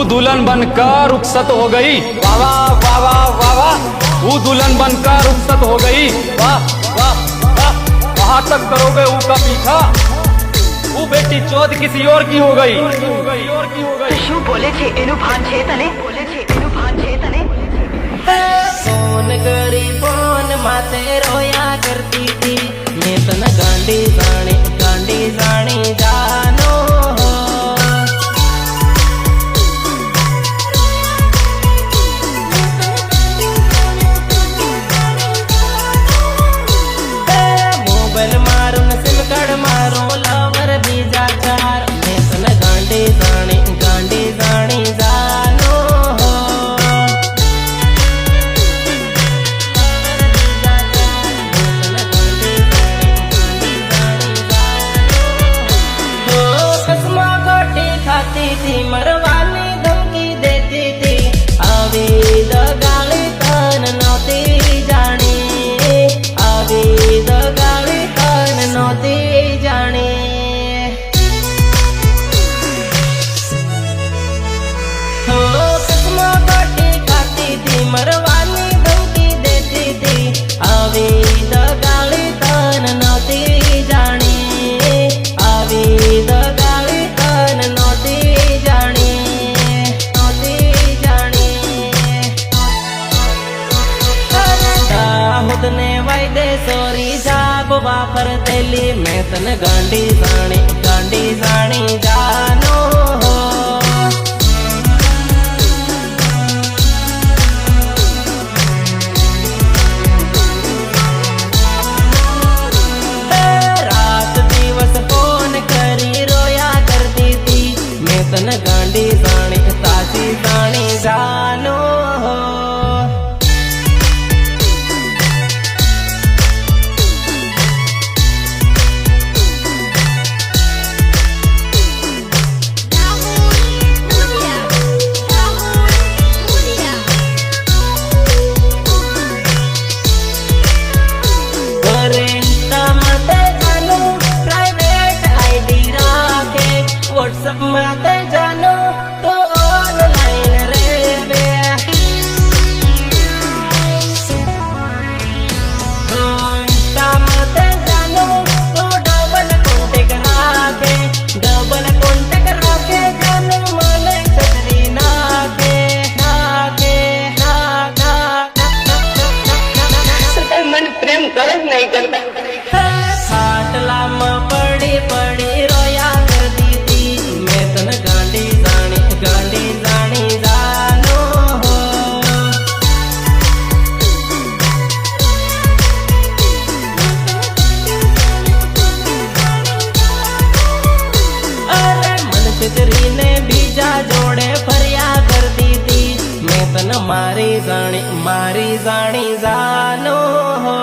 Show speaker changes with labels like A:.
A: दुल्हन बनकर रुखसत हो गई। वाह वाह वाह वाह वाह वाह। वो दुल्हन बनकर रुखसत हो गई। वाह वाह वाह। कहाँ तक करोगे ऊ का पीछा? वो बेटी चौथ किसी और की हो गई।
B: શું બોલે છે એનું ભાન છે તને? બોલે છે એનું ભાન છે તને?
C: फोन करी फोन माते रोया करती थी मैं तन गांडी जानी जानो हो। मोबाइल मारो न सिम कार्ड मारो लवर बीजा चार मैं तन गांडी जानी जानो हो। थी मरवानी धमकी देती थी अभी दगाली तन नौती जानी अभी दगाली तन नौती जानी। हो कसमा काटी खाती थी मरवानी धमकी देती थी अभी दगाली तन नौती जानी अभी दगाली तन नौती ने वायदे सोरी जाब वापर तेली मैं तन गांडी जानी जानो हो। रात दिवस फोन करी रोया करती थी मैं तन गांडी जानी जानो हो। व्हाट्सएप माते जानो तो ऑनलाइन रे बे इंस्टा माते जानो तो डबल कांटेक्ट राखे जानो माने छतरी नाके
B: मन प्रेम कर नहीं करता
C: खाटला में पड़ी रोया करती थी मैं तन गांडी जानी जानो हो। अरे मन चितरी ने बीजा जोड़े फरिया करती थी मैं तन मारी जानी जानो हो।